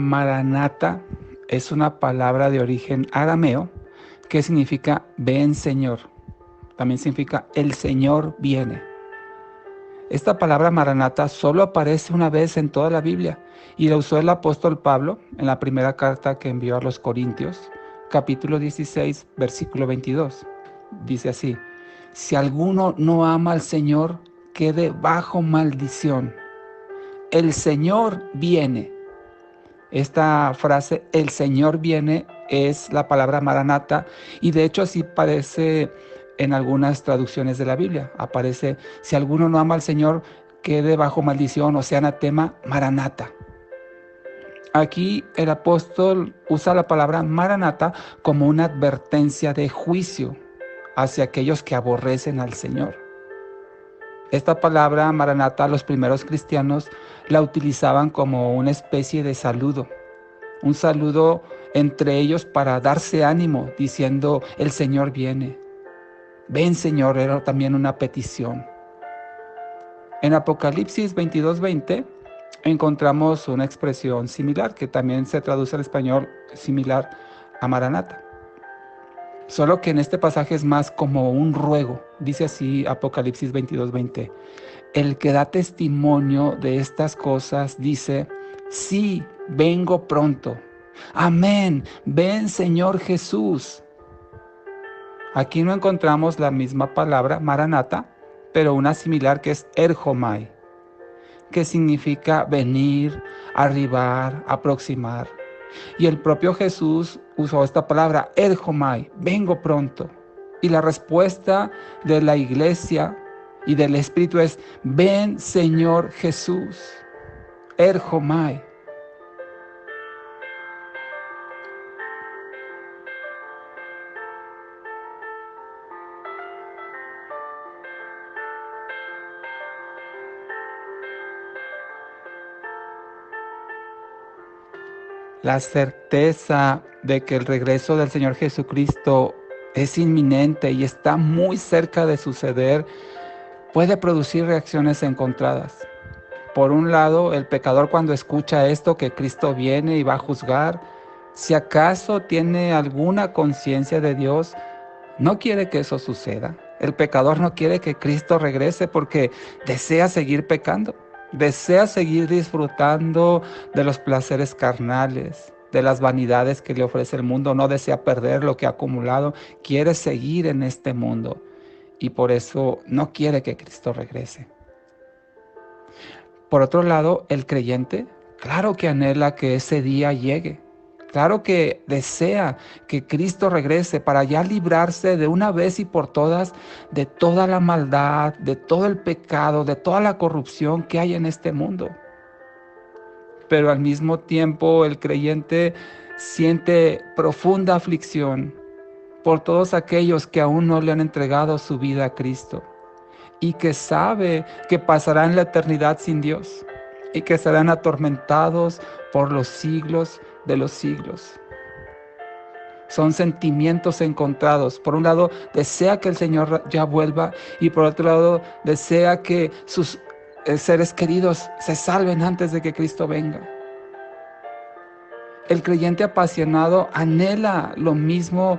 Maranata es una palabra de origen arameo que significa ven Señor. También significa el Señor viene. Esta palabra Maranata solo aparece una vez en toda la Biblia y la usó el apóstol Pablo en la primera carta que envió a los Corintios, capítulo 16, versículo 22. Dice así: si alguno no ama al Señor, quede bajo maldición. El Señor viene. Esta frase, el Señor viene, es la palabra Maranata, y de hecho así parece en algunas traducciones de la Biblia. Aparece, si alguno no ama al Señor, quede bajo maldición, o sea, anatema, Maranata. Aquí el apóstol usa la palabra Maranata como una advertencia de juicio hacia aquellos que aborrecen al Señor. Esta palabra Maranata, los primeros cristianos la utilizaban como una especie de saludo, un saludo entre ellos para darse ánimo, diciendo, el Señor viene. Ven Señor, era también una petición. En Apocalipsis 22:20 encontramos una expresión similar, que también se traduce al español similar a Maranata. Solo que en este pasaje es más como un ruego. Dice así Apocalipsis 22:20. El que da testimonio de estas cosas dice, sí, vengo pronto. Amén, ven Señor Jesús. Aquí no encontramos la misma palabra, Maranata, pero una similar que es erjomai, que significa venir, arribar, aproximar. Y el propio Jesús usó esta palabra, erjomai, vengo pronto. Y la respuesta de la iglesia y del Espíritu es, ven Señor Jesús, erjomai. La certeza de que el regreso del Señor Jesucristo es inminente y está muy cerca de suceder puede producir reacciones encontradas. Por un lado, el pecador cuando escucha esto, que Cristo viene y va a juzgar, si acaso tiene alguna conciencia de Dios, no quiere que eso suceda. El pecador no quiere que Cristo regrese porque desea seguir pecando. Desea seguir disfrutando de los placeres carnales, de las vanidades que le ofrece el mundo. No desea perder lo que ha acumulado. Quiere seguir en este mundo y por eso no quiere que Cristo regrese. Por otro lado, el creyente, claro que anhela que ese día llegue. Claro que desea que Cristo regrese para ya librarse de una vez y por todas de toda la maldad, de todo el pecado, de toda la corrupción que hay en este mundo. Pero al mismo tiempo el creyente siente profunda aflicción por todos aquellos que aún no le han entregado su vida a Cristo y que sabe que pasarán la eternidad sin Dios y que serán atormentados por los siglos de los siglos. Son sentimientos encontrados. Por un lado, desea que el Señor ya vuelva y por otro lado, desea que sus seres queridos se salven antes de que Cristo venga. El creyente apasionado anhela lo mismo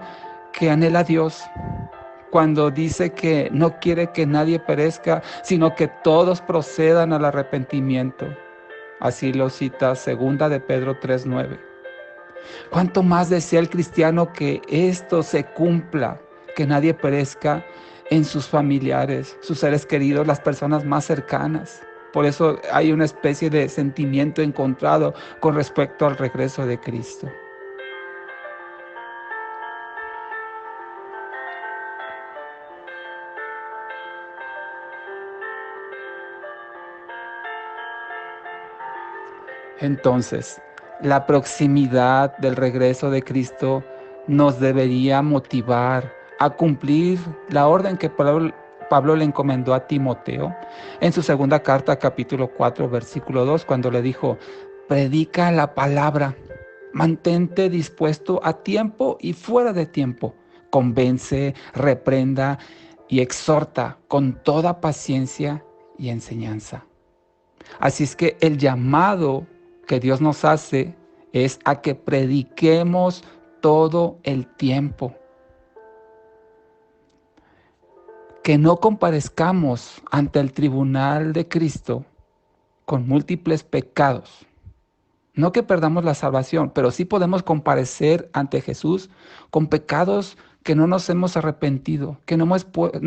que anhela Dios cuando dice que no quiere que nadie perezca, sino que todos procedan al arrepentimiento. Así lo cita 2 de Pedro 3:9. ¿Cuánto más desea el cristiano que esto se cumpla, que nadie perezca en sus familiares, sus seres queridos, las personas más cercanas? Por eso hay una especie de sentimiento encontrado con respecto al regreso de Cristo. Entonces, la proximidad del regreso de Cristo nos debería motivar a cumplir la orden que Pablo le encomendó a Timoteo en su segunda carta, capítulo 4, versículo 2, cuando le dijo, predica la palabra, mantente dispuesto a tiempo y fuera de tiempo, convence, reprenda y exhorta con toda paciencia y enseñanza. Así es que el llamado que Dios nos hace es a que prediquemos todo el tiempo. Que no comparezcamos ante el tribunal de Cristo con múltiples pecados. No que perdamos la salvación, pero sí podemos comparecer ante Jesús con pecados que no nos hemos arrepentido, que no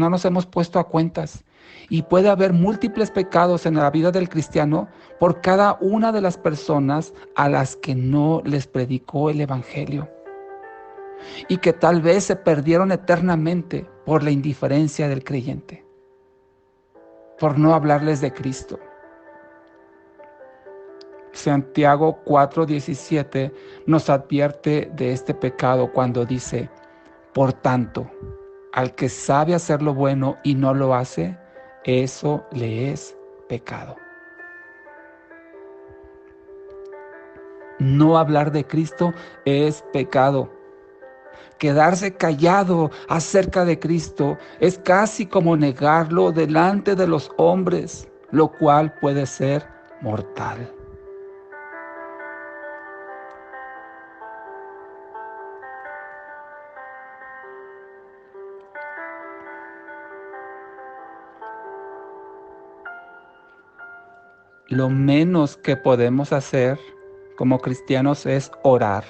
nos hemos puesto a cuentas. Y puede haber múltiples pecados en la vida del cristiano por cada una de las personas a las que no les predicó el Evangelio. Y que tal vez se perdieron eternamente por la indiferencia del creyente, por no hablarles de Cristo. Santiago 4:17 nos advierte de este pecado cuando dice: por tanto, al que sabe hacer lo bueno y no lo hace, eso le es pecado. No hablar de Cristo es pecado. Quedarse callado acerca de Cristo es casi como negarlo delante de los hombres, lo cual puede ser mortal. Lo menos que podemos hacer como cristianos es orar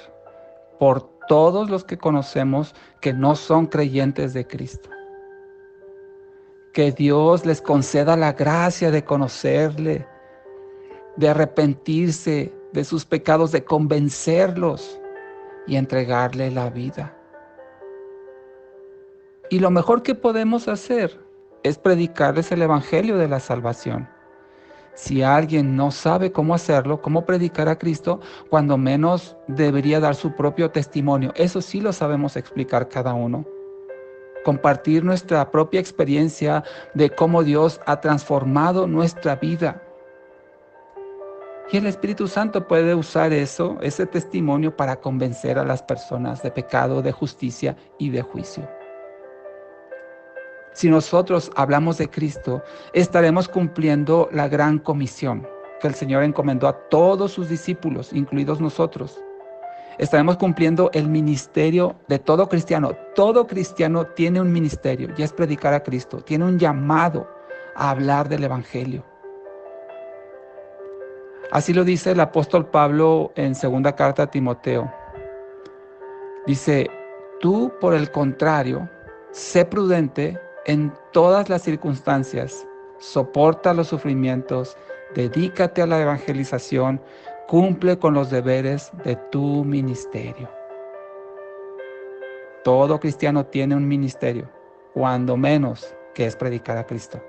por todos los que conocemos que no son creyentes de Cristo. Que Dios les conceda la gracia de conocerle, de arrepentirse de sus pecados, de convencerlos y entregarle la vida. Y lo mejor que podemos hacer es predicarles el Evangelio de la salvación. Si alguien no sabe cómo hacerlo, cómo predicar a Cristo, cuando menos debería dar su propio testimonio. Eso sí lo sabemos explicar cada uno. Compartir nuestra propia experiencia de cómo Dios ha transformado nuestra vida. Y el Espíritu Santo puede usar ese testimonio para convencer a las personas de pecado, de justicia y de juicio. Si nosotros hablamos de Cristo, estaremos cumpliendo la gran comisión que el Señor encomendó a todos sus discípulos, incluidos nosotros. Estaremos cumpliendo el ministerio de todo cristiano. Todo cristiano tiene un ministerio y es predicar a Cristo. Tiene un llamado a hablar del Evangelio. Así lo dice el apóstol Pablo en segunda carta a Timoteo. Dice: tú, por el contrario, sé prudente en todas las circunstancias, soporta los sufrimientos, dedícate a la evangelización, cumple con los deberes de tu ministerio. Todo cristiano tiene un ministerio, cuando menos que es predicar a Cristo.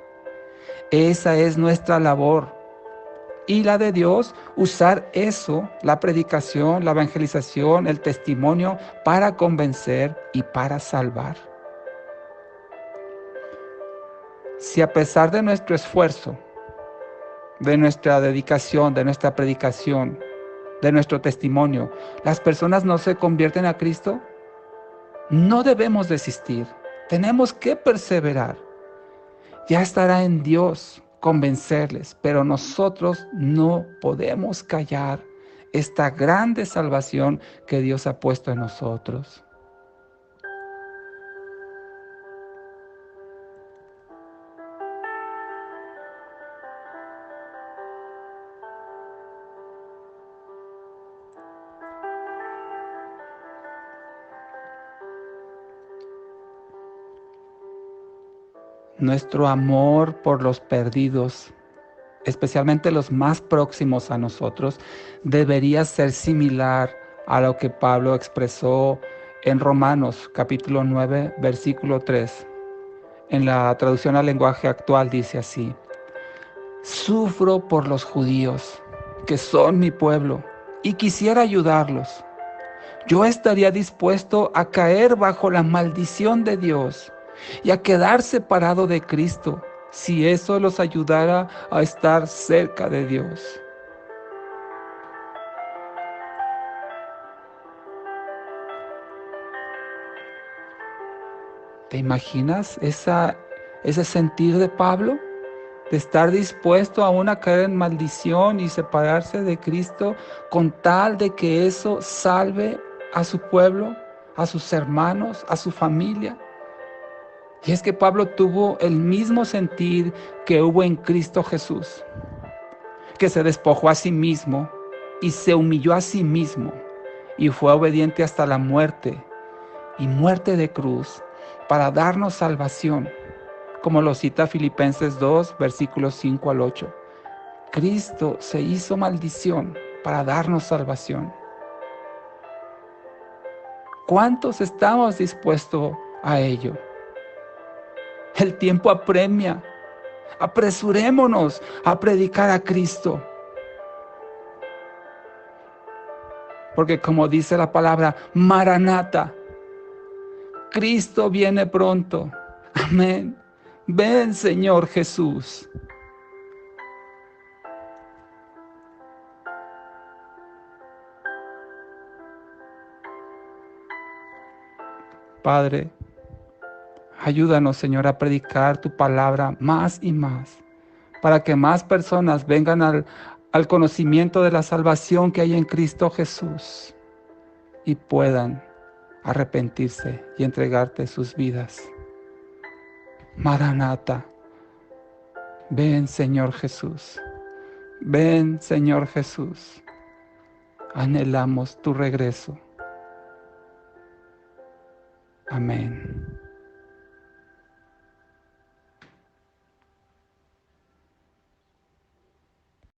Esa es nuestra labor. Y la de Dios, usar eso, la predicación, la evangelización, el testimonio, para convencer y para salvar. Si a pesar de nuestro esfuerzo, de nuestra dedicación, de nuestra predicación, de nuestro testimonio, las personas no se convierten a Cristo, no debemos desistir. Tenemos que perseverar. Ya estará en Dios convencerles, pero nosotros no podemos callar esta grande salvación que Dios ha puesto en nosotros. Nuestro amor por los perdidos, especialmente los más próximos a nosotros, debería ser similar a lo que Pablo expresó en Romanos capítulo 9, versículo 3. En la traducción al lenguaje actual dice así: sufro por los judíos, que son mi pueblo, y quisiera ayudarlos. Yo estaría dispuesto a caer bajo la maldición de Dios y a quedar separado de Cristo, si eso los ayudara a estar cerca de Dios. ¿Te imaginas ese sentir de Pablo? de estar dispuesto aún a caer en maldición y separarse de Cristo con tal de que eso salve a su pueblo, a sus hermanos, a su familia. Y es que Pablo tuvo el mismo sentir que hubo en Cristo Jesús, que se despojó a sí mismo y se humilló a sí mismo y fue obediente hasta la muerte y muerte de cruz para darnos salvación, como lo cita Filipenses 2, versículos 5 al 8. Cristo se hizo maldición para darnos salvación. ¿Cuántos estamos dispuestos a ello? El tiempo apremia. Apresurémonos a predicar a Cristo. Porque como dice la palabra, Maranata, Cristo viene pronto. Amén. Ven, Señor Jesús. Padre, ayúdanos, Señor, a predicar tu palabra más y más, para que más personas vengan al conocimiento de la salvación que hay en Cristo Jesús y puedan arrepentirse y entregarte sus vidas. Maranata, ven, Señor Jesús. Ven, Señor Jesús. Anhelamos tu regreso. Amén.